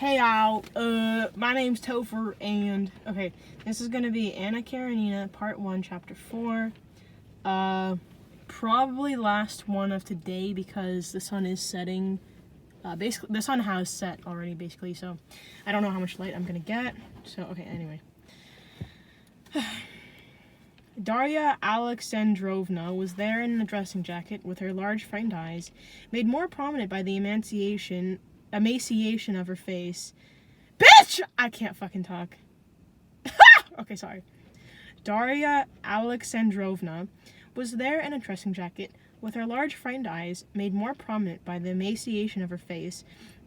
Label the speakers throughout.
Speaker 1: Hey all, my name's Topher, and okay, this is gonna be Karenina, part 1, chapter 4. Probably last one of today because the sun is setting. Basically, the sun has set already, basically, so I don't know how much light I'm gonna get. So, okay, anyway. Darya Alexandrovna was there in a dressing jacket with her large frightened eyes, made more prominent by the emaciation of her face. Bitch! I can't fucking talk. Okay, sorry. Darya Alexandrovna was there in a dressing jacket with her large frightened eyes made more prominent by the emaciation of her face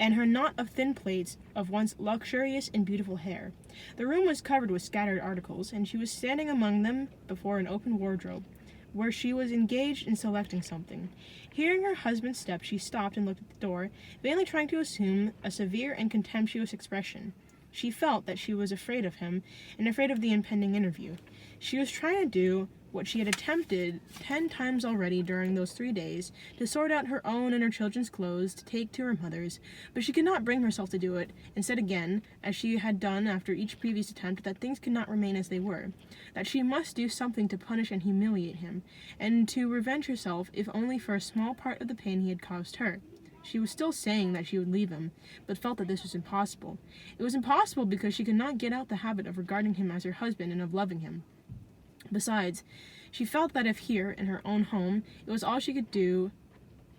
Speaker 1: and her knot of thin plaits of once luxurious and beautiful hair. The room was covered with scattered articles, and she was standing among them before an open wardrobe, where she was engaged in selecting something. Hearing her husband's step, she stopped and looked at the door, vainly trying to assume a severe and contemptuous expression. She felt that she was afraid of him, and afraid of the impending interview. She was trying to do what she had attempted 10 times already during those 3 days, to sort out her own and her children's clothes to take to her mother's, but she could not bring herself to do it, and said again, as she had done after each previous attempt, that things could not remain as they were, that she must do something to punish and humiliate him, and to revenge herself, if only for a small part of the pain he had caused her. She was still saying that she would leave him, but felt that this was impossible. It was impossible because she could not get out the habit of regarding him as her husband and of loving him. Besides, she felt that if here, in her own home, it was all she could do,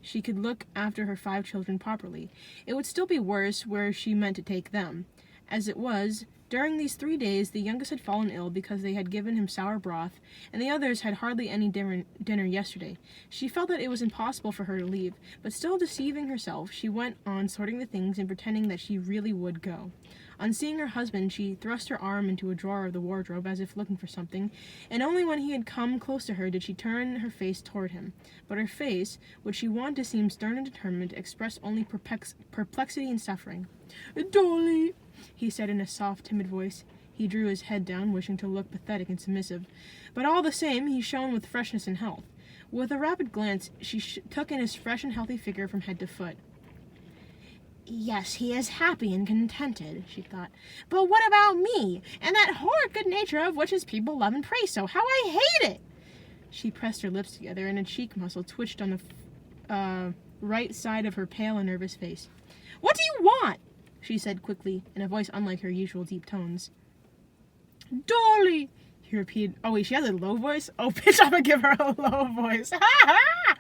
Speaker 1: she could look after her 5 children properly. It would still be worse where she meant to take them. As it was, during these 3 days, the youngest had fallen ill because they had given him sour broth, and the others had hardly any dinner yesterday. She felt that it was impossible for her to leave, but still deceiving herself, she went on sorting the things and pretending that she really would go. On seeing her husband, she thrust her arm into a drawer of the wardrobe as if looking for something, and only when he had come close to her did she turn her face toward him. But her face, which she wanted to seem stern and determined, expressed only perplexity and suffering. "Dolly," he said in a soft, timid voice. He drew his head down, wishing to look pathetic and submissive, but all the same he shone with freshness and health. With a rapid glance, she took in his fresh and healthy figure from head to foot. "Yes, he is happy and contented," she thought. "But what about me, and that horrid good nature of which his people love and praise so? How I hate it!" She pressed her lips together, and a cheek muscle twitched on the right side of her pale and nervous face. "What do you want?" she said quickly, in a voice unlike her usual deep tones. "Dolly!" he repeated. Oh wait, she has a low voice? Oh bitch, I'm gonna give her a low voice. Ha ha!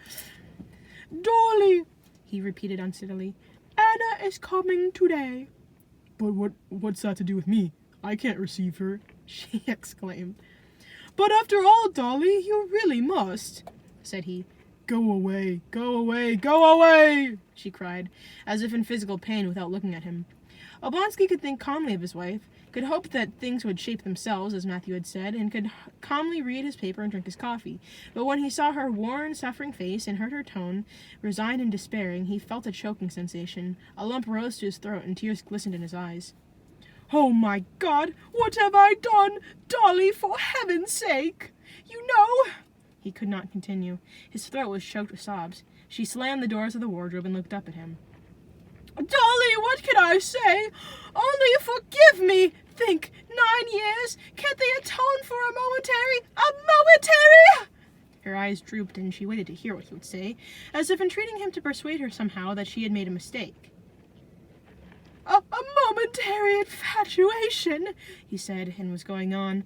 Speaker 1: "Dolly!" he repeated unsteadily. "Anna is coming today." "But what's that to do with me? I can't receive her," she exclaimed. "But after all, Dolly, you really must," said he. "Go away, go away, go away!" she cried, as if in physical pain without looking at him. Oblonsky could think calmly of his wife, could hope that things would shape themselves, as Matthew had said, and could calmly read his paper and drink his coffee. But when he saw her worn, suffering face and heard her tone, resigned and despairing, he felt a choking sensation. A lump rose to his throat and tears glistened in his eyes. "Oh my God, what have I done? Dolly, for heaven's sake! You know—" He could not continue. His throat was choked with sobs. She slammed the doors of the wardrobe and looked up at him. "Dolly, what can I say? Only forgive me! Think, 9 years! Can't they atone for a momentary? Her eyes drooped, and she waited to hear what he would say, as if entreating him to persuade her somehow that she had made a mistake. A momentary infatuation," he said, and was going on.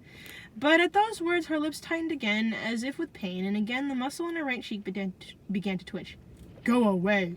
Speaker 1: But at those words her lips tightened again, as if with pain, and again the muscle in her right cheek began to twitch. Go away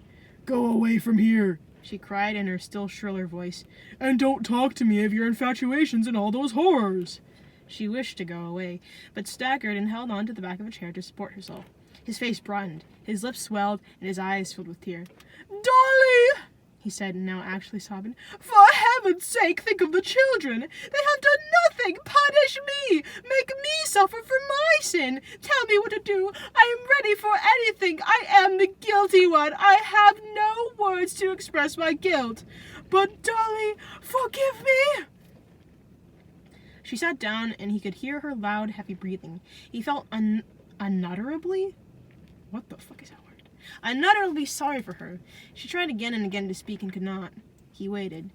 Speaker 1: from here," she cried in her still shriller voice, "and don't talk to me of your infatuations and all those horrors." She wished to go away, but staggered and held on to the back of a chair to support herself. His face broadened, his lips swelled, and his eyes filled with tears. "Dolly!" he said, now actually sobbing. "For heaven's sake, think of the children! They have done nothing! Punish me! Make me suffer for my sin! Tell me what to do! I am ready for anything! I am the guilty one! I have no words to express my guilt! But, Dolly, forgive me!" She sat down, and he could hear her loud, heavy breathing. He felt unutterably... What the fuck is that word? Unutterably sorry for her. She tried again and again to speak and could not. He waited.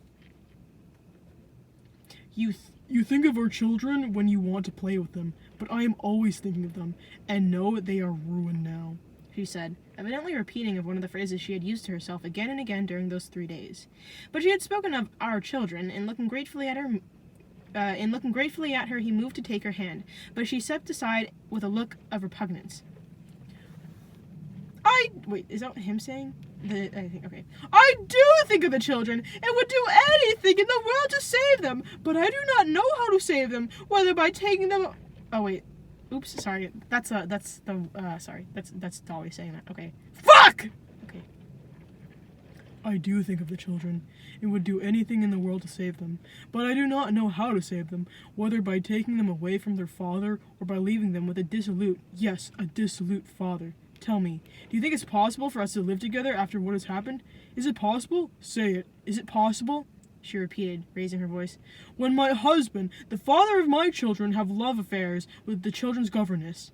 Speaker 1: You think of our children when you want to play with them, but I am always thinking of them, and know they are ruined now," she said, evidently repeating of one of the phrases she had used to herself again and again during those 3 days. But she had spoken of "our children," and looking gratefully at her, he moved to take her hand, but she stepped aside with a look of repugnance. Wait, is that him saying? Okay. "I do think of the children, and would do anything in the world to save them, but I do not know how to save them, whether by taking them..." Oh, wait. Oops, sorry. That's Dolly saying that. Okay. Fuck! Okay. "I do think of the children, and would do anything in the world to save them, but I do not know how to save them, whether by taking them away from their father, or by leaving them with a dissolute father. Tell me, do you think it's possible for us to live together after what has happened? Is it possible? Say it. Is it possible?" she repeated, raising her voice. "When my husband, the father of my children, have love affairs with the children's governess."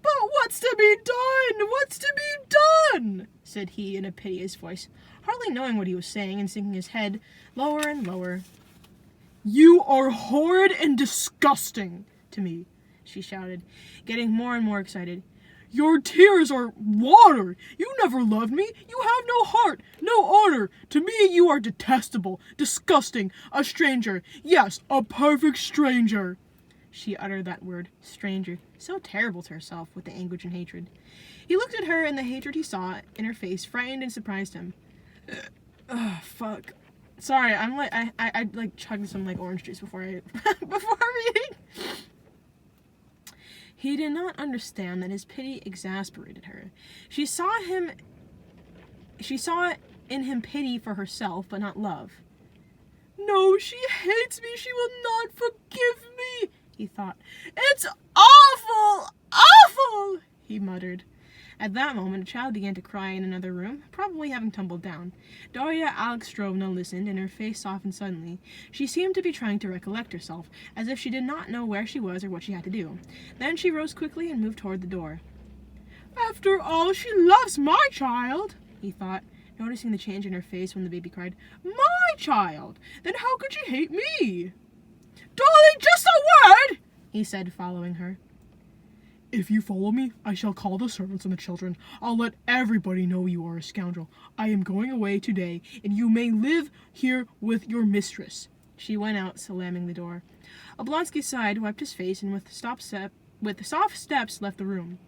Speaker 1: "But what's to be done? What's to be done?" said he in a piteous voice, hardly knowing what he was saying and sinking his head lower and lower. "You are horrid and disgusting to me," she shouted, getting more and more excited. "Your tears are water. You never loved me. You have no heart, no honor. To me you are detestable, disgusting, a stranger. Yes, a perfect stranger." She uttered that word, stranger, so terrible to herself with the anguish and hatred. He looked at her, and the hatred he saw in her face frightened and surprised him. Fuck. Sorry, I'm like, I like chugged some like orange juice before reading. He did not understand that his pity exasperated her. She saw in him pity for herself, but not love. "No, she hates me. She will not forgive me," he thought. "It's awful, awful," he muttered. At that moment, a child began to cry in another room, probably having tumbled down. Darya Alexandrovna listened, and her face softened suddenly. She seemed to be trying to recollect herself, as if she did not know where she was or what she had to do. Then she rose quickly and moved toward the door. "After all, she loves my child," he thought, noticing the change in her face when the baby cried. "My child! Then how could she hate me?" "Dolly, just a word!" he said, following her. "If you follow me, I shall call the servants and the children. I'll let everybody know you are a scoundrel. I am going away today, and you may live here with your mistress." She went out, slamming the door. Oblonsky sighed, wiped his face, and with soft steps left the room.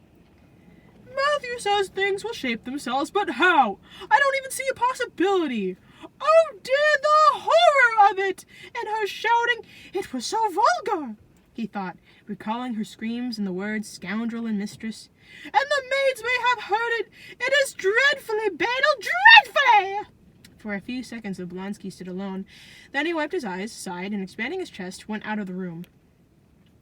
Speaker 1: "Matthew says things will shape themselves, but how? I don't even see a possibility. Oh dear, the horror of it! And her shouting, it was so vulgar," he thought, recalling her screams and the words scoundrel and mistress. "And the maids may have heard it. It is dreadfully banal, dreadfully!" For a few seconds Oblonsky stood alone. Then he wiped his eyes, sighed, and expanding his chest, went out of the room.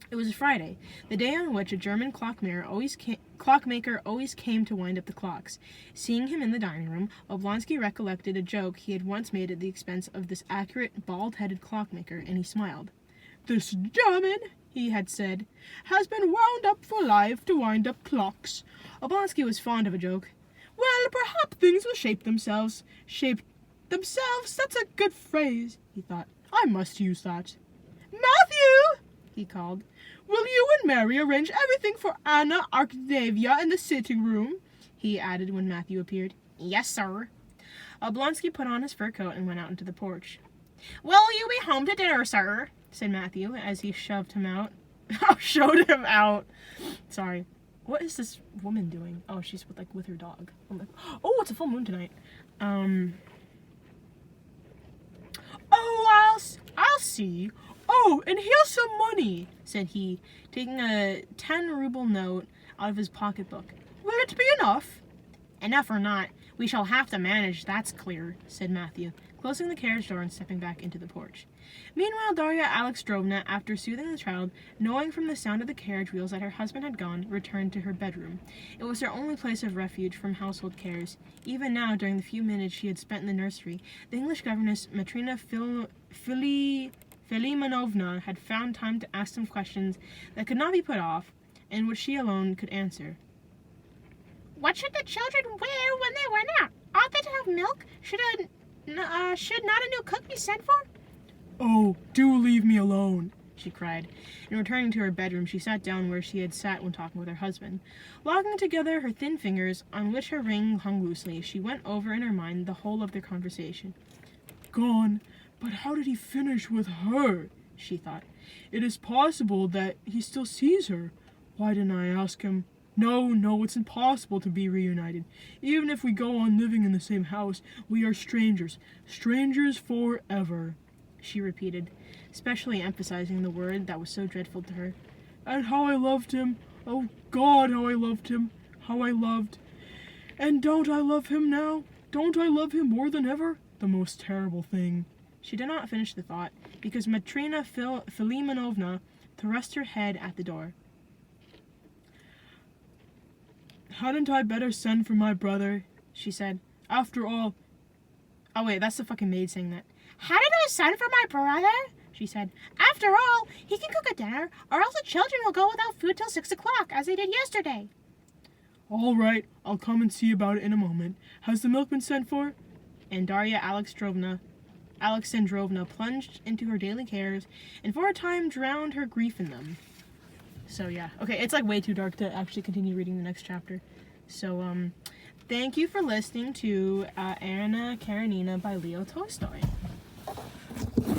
Speaker 1: It was Friday, the day on which a German clockmaker always came to wind up the clocks. Seeing him in the dining room, Oblonsky recollected a joke he had once made at the expense of this accurate, bald-headed clockmaker, and he smiled. "This German," he had said, "has been wound up for life to wind up clocks." Oblonsky was fond of a joke. "Well, perhaps things will shape themselves. Shape themselves? That's a good phrase," he thought. "I must use that. Matthew!" he called. "Will you and Mary arrange everything for Anna Arkadyevna in the sitting room?" he added when Matthew appeared. "Yes, sir." Oblonsky put on his fur coat and went out into the porch. "Will you be home to dinner, sir?" said Matthew, as he showed him out. Sorry. What is this woman doing? Oh, she's with her dog. I'm like, oh, it's a full moon tonight. Oh, I'll see. "Oh, and here's some money," said he, taking a 10-ruble note out of his pocketbook. "Will it be enough?" "Enough or not, we shall have to manage, that's clear," said Matthew, closing the carriage door and stepping back into the porch. Meanwhile, Darya Alexandrovna, after soothing the child, knowing from the sound of the carriage wheels that her husband had gone, returned to her bedroom. It was her only place of refuge from household cares. Even now, during the few minutes she had spent in the nursery, the English governess, Matrina Filimanovna, had found time to ask some questions that could not be put off, and which she alone could answer. "What should the children wear when they went out? Ought they to have milk? Should not a new cook be sent for?" "Oh, do leave me alone," she cried. And returning to her bedroom, she sat down where she had sat when talking with her husband. Locking together her thin fingers, on which her ring hung loosely, she went over in her mind the whole of their conversation. "Gone, but how did he finish with her?" she thought. "It is possible that he still sees her. Why didn't I ask him? No, it's impossible to be reunited. Even if we go on living in the same house, we are strangers. Strangers forever," she repeated, specially emphasizing the word that was so dreadful to her. "And how I loved him! Oh God, how I loved him! How I loved! And don't I love him now? Don't I love him more than ever? The most terrible thing." She did not finish the thought, because Matrina Filimonovna thrust her head at the door. "Hadn't I better send for my brother?" she said. "After all..." Oh wait, that's the fucking maid saying that. "Hadn't I send for my brother?" she said. "After all, he can cook a dinner, or else the children will go without food till 6 o'clock, as they did yesterday." "All right, I'll come and see about it in a moment. Has the milk been sent for?" And Darya Alexandrovna plunged into her daily cares, and for a time drowned her grief in them. So yeah, okay, it's like way too dark to actually continue reading the next chapter. So thank you for listening to Anna Karenina by Leo Tolstoy.